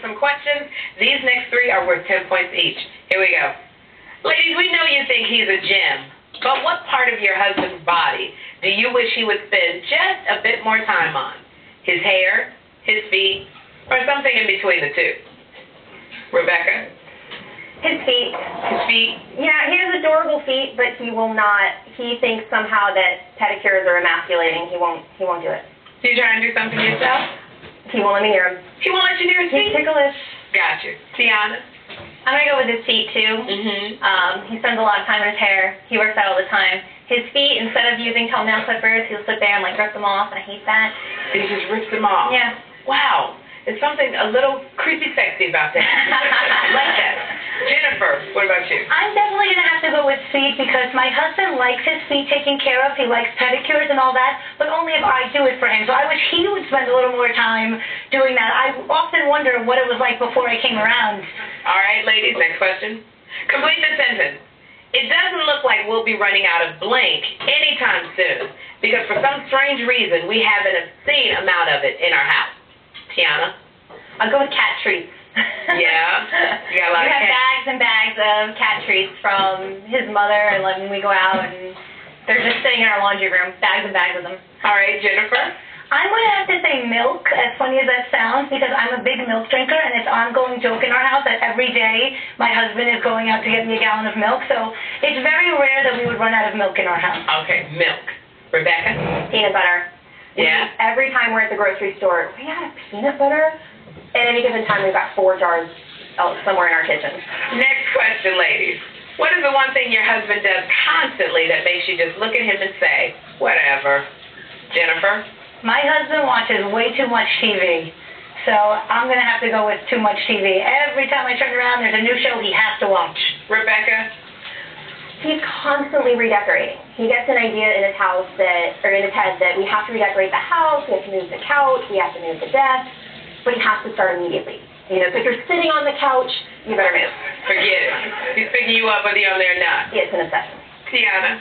some questions. These next 3 are worth 10 points each. Here we go. Ladies, we know you think he's a gem, but what part of your husband's body do you wish he would spend just a bit more time on? His hair, his feet, or something in between the two? Rebecca? His feet. His feet? Yeah, he has adorable feet, but he will not. He thinks somehow that pedicures are emasculating. He won't do it. So you trying to do something yourself? He won't let me near him. He won't let you near his feet? He's ticklish. Gotcha. Tiana? I'm going to go with his feet, too. He spends a lot of time in his hair. He works out all the time. His feet, instead of using toenail clippers, he'll sit there and, rip them off, and I hate that. He just rips them off? Yeah. Wow. There's something a little creepy sexy about that. I like that. Jennifer, what about you? I'm definitely going to have to go with feet because my husband likes his feet taken care of. He likes pedicures and all that, but only if I do it for him. So I wish he would spend a little more time doing that. I often wonder what it was like before I came around. All right, ladies, next question. Complete the sentence. It doesn't look like we'll be running out of blank anytime soon because for some strange reason we have an obscene amount of it in our house. Tiana? I'll go with cat treats. Yeah? You got a lot we of have cat? bags and bags of cat treats from his mother, and when we go out, and they're just sitting in our laundry room, bags and bags of them. All right, Jennifer? I'm going to have to say milk, as funny as that sounds, because I'm a big milk drinker, and it's an ongoing joke in our house that every day my husband is going out to get me a gallon of milk, so it's very rare that we would run out of milk in our house. Okay, milk. Rebecca? Peanut butter. Yeah? Every time we're at the grocery store, we got peanut butter. At any given time, we've got 4 jars somewhere in our kitchen. Next question, ladies. What is the one thing your husband does constantly that makes you just look at him and say, whatever? Jennifer? My husband watches way too much TV, so I'm going to have to go with too much TV. Every time I turn around, there's a new show he has to watch. Rebecca? He's constantly redecorating. He gets an idea in his house in his head that we have to redecorate the house, we have to move the couch, we have to move the desk, but he has to start immediately. So if you're sitting on the couch, you better move. Forget it. He's picking you up whether you're on there or not. It's an obsession. Tiana?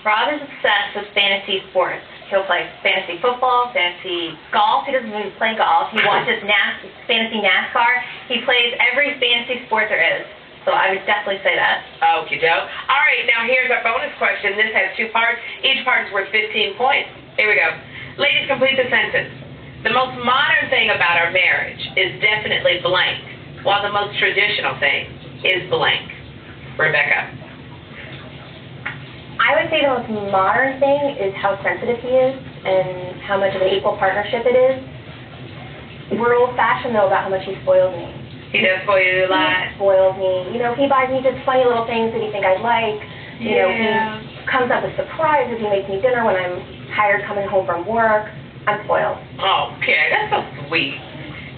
Rob is obsessed with fantasy sports. He'll play fantasy football, fantasy golf. He doesn't even play golf. He watches fantasy NASCAR. He plays every fantasy sport there is. So I would definitely say that. Okie doke. All right, now here's our bonus question. This has 2 parts. Each part is worth 15 points. Here we go. Ladies, complete the sentence. The most modern thing about our marriage is definitely blank, while the most traditional thing is blank. Rebecca? I would say the most modern thing is how sensitive he is and how much of an equal partnership it is. We're old-fashioned, though, about how much he spoils me. He does spoil you a lot. He spoils me. He buys me just funny little things that he thinks I'd like. He comes up with surprises. He makes me dinner when I'm tired coming home from work. I'm spoiled. Okay, that's so sweet.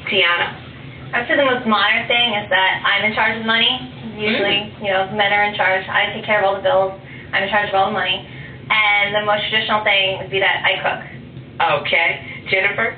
Tiana? I'd say the most modern thing is that I'm in charge of money. Usually, men are in charge. I take care of all the bills. I'm in charge of all the money. And the most traditional thing would be that I cook. Okay. Jennifer?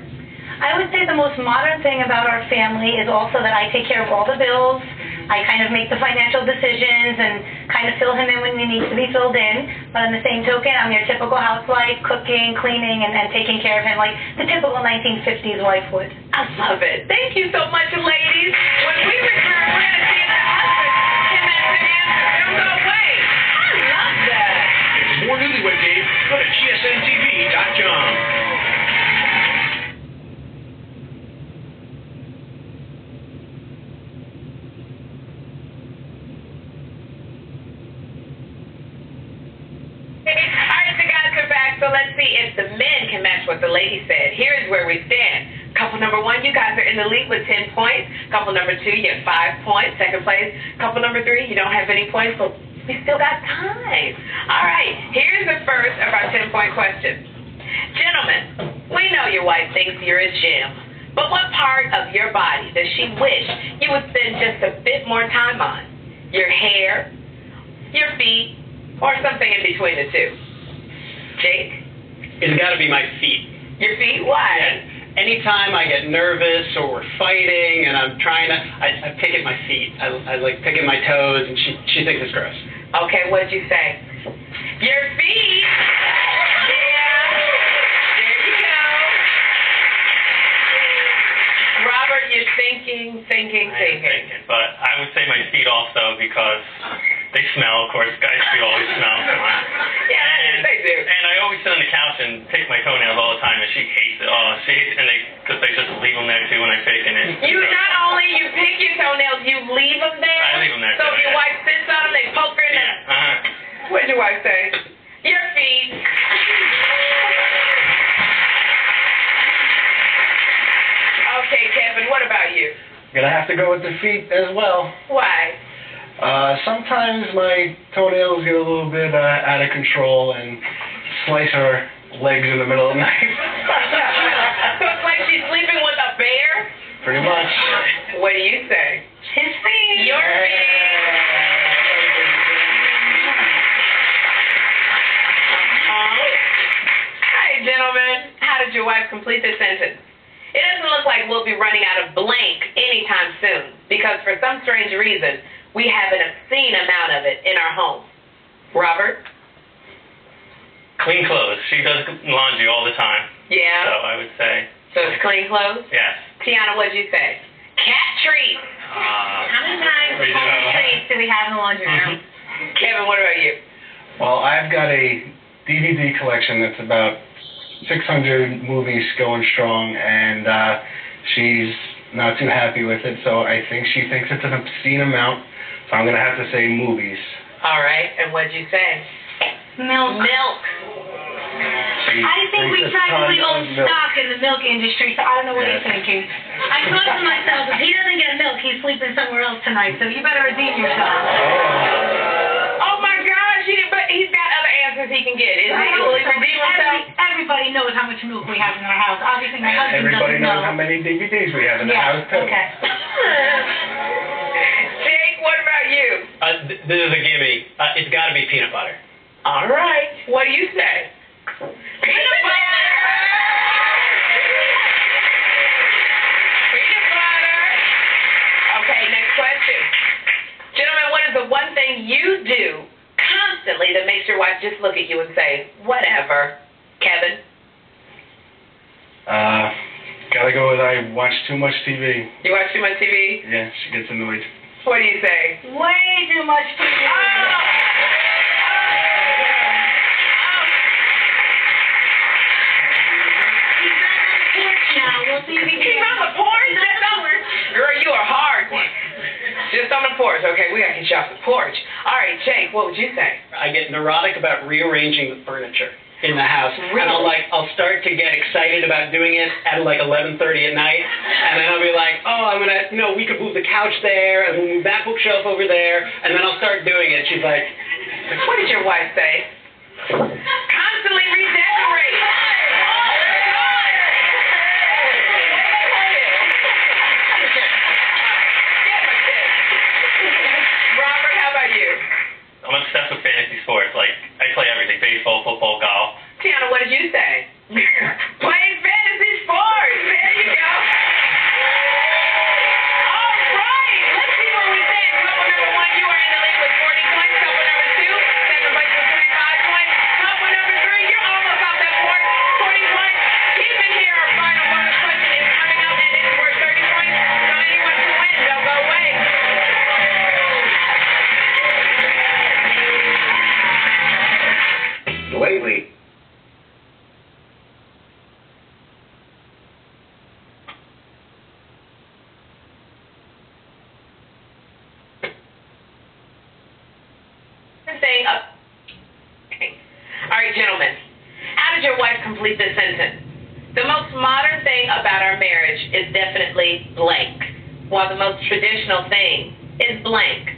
I would say the most modern thing about our family is also that I take care of all the bills. I kind of make the financial decisions and kind of fill him in when he needs to be filled in. But on the same token, I'm your typical housewife, cooking, cleaning, and taking care of him like the typical 1950s wife would. I love it. Thank you so much, ladies. When we return, we're going to see if the husband can match the answer. Don't go away. I love that. For more Newlywed Game, go to gsntv.com. So let's see if the men can match what the lady said. Here's where we stand. Couple number 1, you guys are in the lead with 10 points. Couple number 2, you have 5 points. Second place. Couple number 3, you don't have any points, but we still got time. All right, here's the first of our 10-point questions. Gentlemen, we know your wife thinks you're a gem, but what part of your body does she wish you would spend just a bit more time on? Your hair, your feet, or something in between the two? Jake? It's got to be my feet. Your feet? Why? Yeah. Anytime I get nervous or we're fighting and I'm trying to, I pick at my feet. I like picking my toes, and she thinks it's gross. Okay, what'd you say? Your feet. Yeah. There you go. Robert, your thinking. But I would say my feet also because they smell. Of course, guys' feet always smell. Come on. Yeah, they do. And I always sit on the couch and pick my toenails all the time, and she hates it. Oh, she hates, and because they just leave them there too when I pick, and You not only you pick your toenails, you leave them there. I leave them there So too, if your yeah. wife sits on them, they poke her in the. What'd your wife say? Your feet. Okay, Kevin. What about you? Gonna have to go with the feet as well. Why? Sometimes my toenails get a little bit out of control and slice her legs in the middle of the night. So it's like she's sleeping with a bear? Pretty much. What do you say? His feet. Your feet. Hi, gentlemen. How did your wife complete this sentence? It doesn't look like we'll be running out of blank anytime soon because for some strange reason, we have an obscene amount of it in our home. Robert? Clean clothes. She does laundry all the time. Yeah? So I would say. So it's clean clothes? Yes. Tiana, what'd you say? Cat treats. How many times We do. treats do we have in the laundry room? Kevin, what about you? Well, I've got a DVD collection that's about 600 movies going strong, and she's not too happy with it, so I think she thinks it's an obscene amount, so I'm going to have to say movies. All right, and what'd you say? Milk. Milk. I think we practically own stock in the milk industry, so I don't know what he's thinking. I thought to myself, if he doesn't get milk, he's sleeping somewhere else tonight, so you better redeem yourself. Oh my gosh, but he's got other answers he can get. Will he redeem himself? Everybody knows how much milk we have in our house. Obviously, my husband Everybody doesn't know. knows how many DVDs we have in the house, too. Okay. Jake, what about you? This is a gimme. It's got to be peanut butter. All right. What do you say? Peanut butter! Peanut butter! Okay, next question. Gentlemen, what is the one thing you do constantly that makes your wife just look at you and say, whatever? Kevin? Gotta go with I watch too much TV. You watch too much TV? Yeah, she gets annoyed. What do you say? Way too much TV. Girl, you are hard. Just on the porch. Okay, we gotta get you off the porch. All right, Jake, what would you say? I get neurotic about rearranging the furniture in the house, and I'll start to get excited about doing it at like 11:30 at night, and then I'll be like, oh, we could move the couch there, and we'll move that bookshelf over there, and then I'll start doing it. She's like, what did your wife say? Constantly redecorate. Robert, how about you? I'm obsessed with fantasy sports. Like, I play everything. Baseball, football, golf. Tiana, what did you say? Playing fantasy sports. There you go. All right. Let's see where we stand. Couple number one, you are in the lead with 40 points. Couple number two, second place with 25 points. Couple number three, you're almost off that board. 40 points. Keep it here. Our final bonus question is coming up, and it's worth 30 points. So anyone can win. Don't go away. Lately, Saying up. Okay. All right, gentlemen. How did your wife complete this sentence? The most modern thing about our marriage is definitely blank, while the most traditional thing is blank.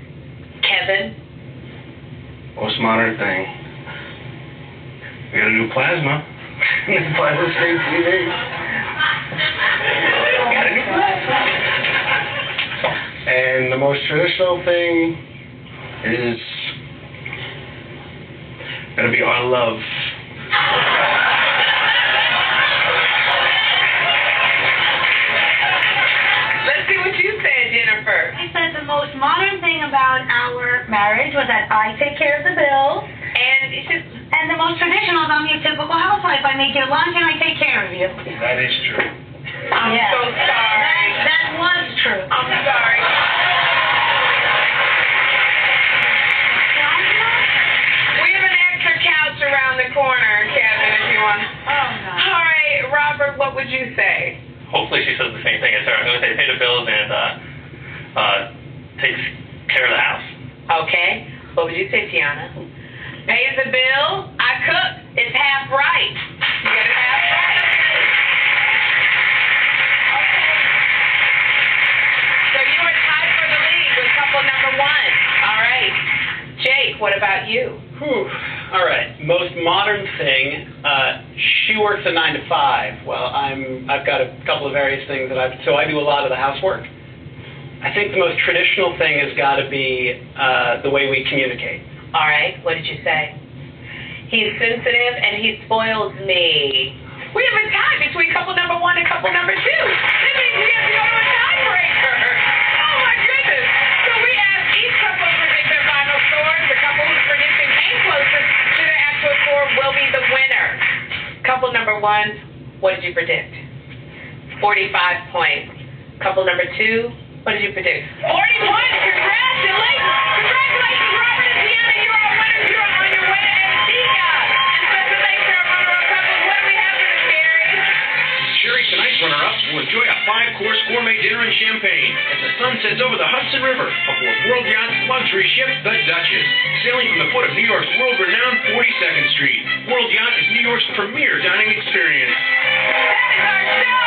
Kevin? most modern thing. We got a new plasma. Plasma screen TV. Got a new plasma. And the most traditional thing is gonna be our love. Let's see what you said, Jennifer. I said the most modern thing about our marriage was that I take care of the bills. And it's just, And the most traditional is I'm your typical housewife. I make your lunch and I take care of you. That is true. I'm so sorry. That was say? Hopefully she says the same thing as her. I'm going to say pay the bills and takes care of the house. Okay. What would you say, Tiana? Pays the bill. I cook. It's half right. You got it half right. Okay. So you were tied for the lead with couple number one. All right. Jake, what about you? Whew. All right. Most modern thing. She works a 9 to 5. Well, I've got a couple of various things that so I do a lot of the housework. I think the most traditional thing has got to be the way we communicate. All right. What did you say? He's sensitive and he spoils me. We have a tie between couple number one and couple number two. That means we have to go to a tiebreaker. Oh my goodness. So we asked each couple to predict their final scores. The couple whose prediction came closest to their actual score will be the winner. Couple number one, what did you predict? 45 points. Couple number two, what did you predict? 40 points. Congratulations. Congratulations, Robert and Tiana. You're our winners. You're on your way to Antigua. And special thanks to our runner-up couples. What do we have for the Sherry? Sherry, tonight's runner-ups will enjoy a 5-course gourmet dinner and champagne as the sun sets over the Hudson River aboard World Yacht's luxury ship, the Duchess, sailing from the foot of New York's world-renowned 42nd Street. World Yacht is New York's premier dining experience. That is our show.